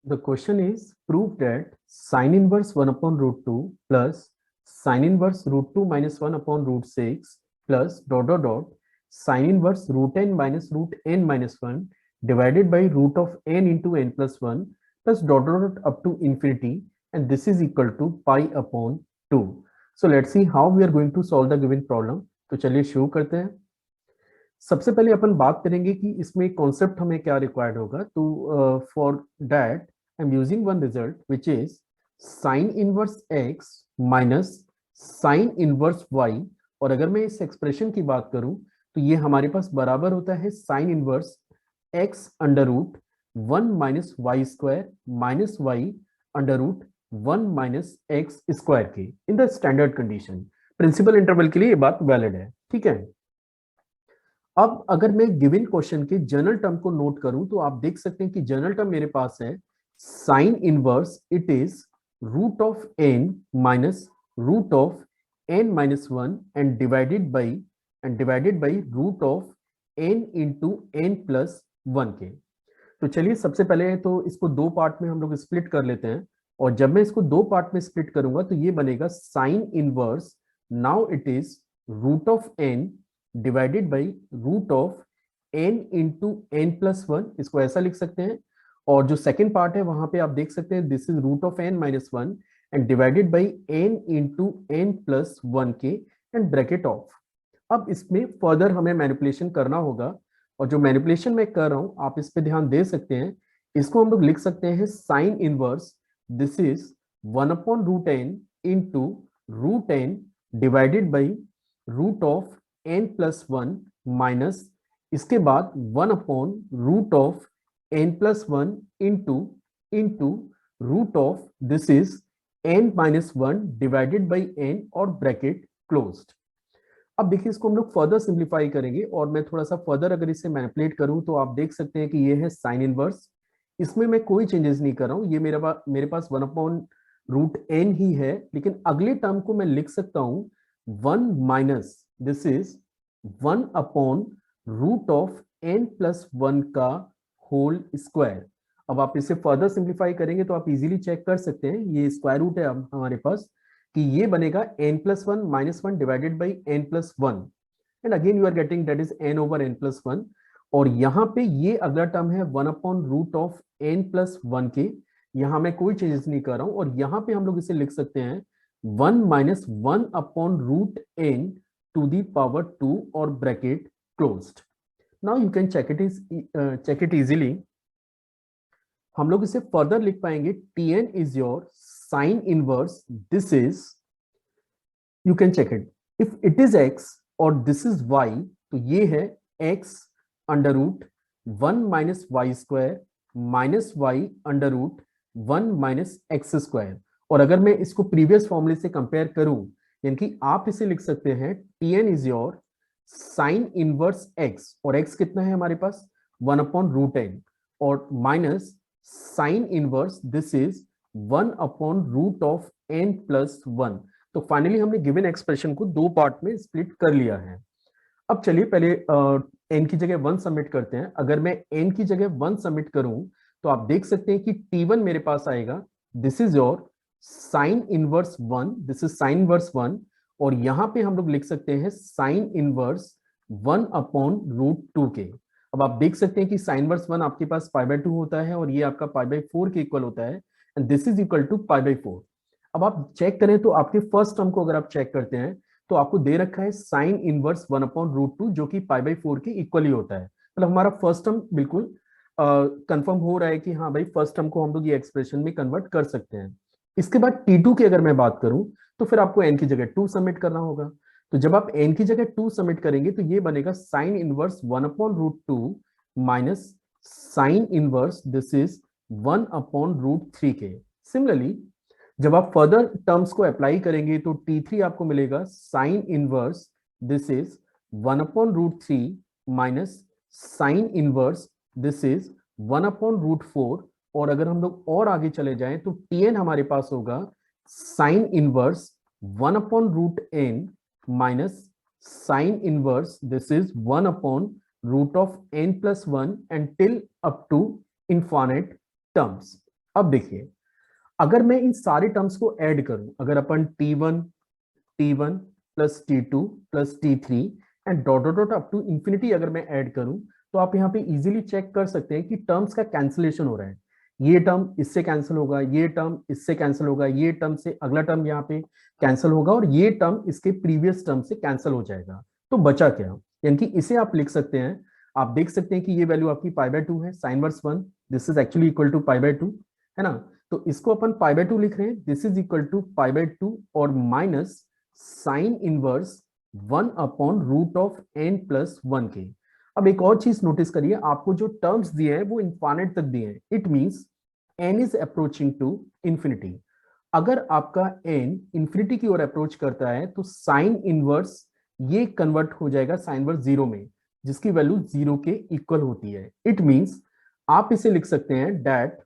The question is prove that sine inverse 1 upon root 2 plus sine inverse root 2 minus 1 upon root 6 plus dot dot dot sine inverse root n minus root n minus 1 divided by root of n into n plus 1 plus dot dot dot up to infinity, and this is equal to pi upon 2. So let's see how we are going to solve the given problem. तो चलिए शुरू करते हैं। सबसे पहले अपन बात करेंगे कि इसमें कॉन्सेप्ट हमें क्या रिक्वायर्ड होगा। तो for that I am using one result which is sine inverse x minus sine inverse y. और अगर मैं इस एक्सप्रेशन की बात करूं तो ये हमारे पास बराबर होता है sine inverse x under root 1 minus y square minus y under root 1 minus x square के in the standard condition. Principal interval के लिए ये बात वैलिड है, ठीक है। अब अगर मैं गिवन क्वेश्चन के जनरल टर्म को नोट करूं तो आप देख सकते हैं कि जनरल टर्म मेरे पास है sine inverse it is root of n minus root of n minus 1 and divided by root of n into n plus 1 के। तो चलिए सबसे पहले तो इसको दो पार्ट में हम लोग स्प्लिट कर लेते हैं। और जब मैं इसको दो पार्ट में स्प्लिट करूंगा तो ये बनेगा sine inverse, now it is root of n divided by root of n into n plus 1, इसको ऐसा लिख सकते हैं। और जो सेकेंड पार्ट है वहां पे आप देख सकते हैं this is root of n minus 1 and divided by n into n plus 1 के एंड ब्रैकेट ऑफ। अब इसमें फर्दर हमें मैनिपुलेशन करना होगा, और जो मैनिपुलेशन मैं कर रहा हूं आप इस पे ध्यान दे सकते हैं। इसको हम लोग लिख सकते हैं sine inverse this is 1 upon root n into root n divided by root of n plus 1 minus इसके बाद 1 upon root of n plus 1 into into root of this is n minus 1 divided by n और bracket closed. अब देखिए इसको हम लोग further simplify करेंगे और मैं थोड़ा सा फर्दर अगर इसे मैनिपुलेट करूं तो आप देख सकते हैं कि ये है साइन इनवर्स। इसमें मैं कोई चेंजेस नहीं कर रहा हूं, ये मेरे पास 1 अपॉन रूट n ही है, लेकिन अगले टर्म को मैं लिख सकता हूं 1 minus this is 1 upon root of n plus 1 का होल स्क्वायर। अब आप इसे फर्दर सिंप्लीफाई करेंगे तो आप इजीली चेक कर सकते हैं, ये स्क्वायर रूट है अब हमारे पास, कि ये बनेगा n plus 1 minus 1 divided by n plus 1 and again you are getting that is n over n plus 1। और यहाँ पे ये अगला टर्म है 1 upon root of n plus 1 के, यहाँ मैं कोई चेंजेस नहीं कर रहा हूं। और यहाँ पे हम लोग इसे लिख सकते हैं 1 minus 1 upon root n to the power 2 और bracket closed. Now you can check it easily. हम लोग इसे फर्दर लिख पाएंगे tn is your sine inverse this is, you can check it, if it is x और this is y तो ये है x under root 1 minus y square minus y under root 1 minus x square. और अगर मैं इसको previous फॉर्मूले से कंपेयर करूं, यानी कि आप इसे लिख सकते हैं tn is your sine inverse x, और x कितना है हमारे पास 1 अपॉन रूट n, और minus sine inverse this is 1 upon root of n plus 1। तो फाइनली हमने गिवन एक्सप्रेशन को दो पार्ट में स्प्लिट कर लिया है। अब चलिए पहले n की जगह 1 सबमिट करते हैं। अगर मैं n की जगह 1 सबमिट करूं तो आप देख सकते हैं कि t1 मेरे पास आएगा this is your sine inverse 1, this is sine inverse 1, और यहां पे हम लोग लिख सकते हैं साइन इनवर्स 1 अपॉन रूट 2 के। अब आप देख सकते हैं कि साइन इनवर्स 1 आपके पास पाई बाय 2 होता है और ये आपका पाई बाय 4 के इक्वल होता है, and this is equal to pi by 4। अब आप चेक करें तो आपके फर्स्ट टर्म को अगर आप चेक करते हैं तो आपको दे रखा है साइन इनवर्स 1 अपॉन रूट 2 जो कि पाई बाय 4 के इक्वल ही होता है। मतलब हमारा फर्स्ट टर्म बिल्कुल कंफर्म हो रहा है कि हाँ भाई फर्स्ट टर्म को हम लोग ये एक्सप्रेशन में कन्वर्ट कर सकते हैं। इसके बाद T2 की अगर मैं बात करूं तो फिर आपको n की जगह 2 सबमिट करना होगा। तो जब आप n की जगह 2 सबमिट करेंगे तो ये बनेगा sine inverse 1 upon root 2 minus sine inverse this is 1 upon root 3 के। सिमिलरली जब आप फर्दर टर्म्स को अप्लाई करेंगे तो T3 आपको मिलेगा sine inverse this is 1 upon root 3 minus sine inverse this is 1 upon root 4। और अगर हम लोग और आगे चले जाएं तो Tn हमारे पास होगा sine inverse 1 upon root n minus sine inverse this is 1 upon root of n plus 1 and till up to infinite terms. अब देखिए, अगर मैं इन सारे टर्म्स को ऐड करूं, अगर अपन t1 plus t2 plus t3 and dot dot dot up to infinity अगर मैं ऐड करूं, तो आप यहाँ पे इजीली चेक कर सकते हैं कि टर्म्स का कैंसिलेशन हो रहा है। ये टर्म इससे कैंसिल होगा, ये टर्म इससे कैंसिल होगा, ये टर्म से अगला टर्म यहाँ पे कैंसिल होगा, और ये टर्म इसके प्रीवियस टर्म से कैंसिल हो जाएगा। तो बचा क्या, यानी कि इसे आप लिख सकते हैं, आप देख सकते हैं कि ये वैल्यू आपकी π/2 है, sine verse 1, this is actually equal to π/2, है ना। तो इसको अपन π/2 लिख रहे हैं, दिस इज इक्वल टू π/2 और माइनस साइन इनवर्स 1/√n+1 के। अब एक और चीज नोटिस करिए, आपको जो टर्म्स दिए हैं वो इनफाइनाइट तक दिए हैं, it means n is approaching to infinity. अगर आपका n इंफिनिटी की ओर अप्रोच करता है तो साइन इनवर्स ये कन्वर्ट हो जाएगा साइन वर्स 0 में, जिसकी वैल्यू 0 के इक्वल होती है। इट मींस आप इसे लिख सकते हैं that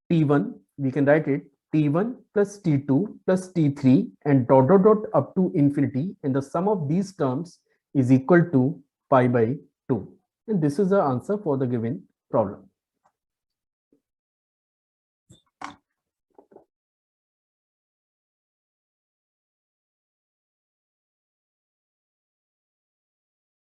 t1, we can write it t1 plus t2 plus t3 and dot dot dot up to infinity, and the sum of these terms is equal to pi by 2, and this is the answer for the given problem.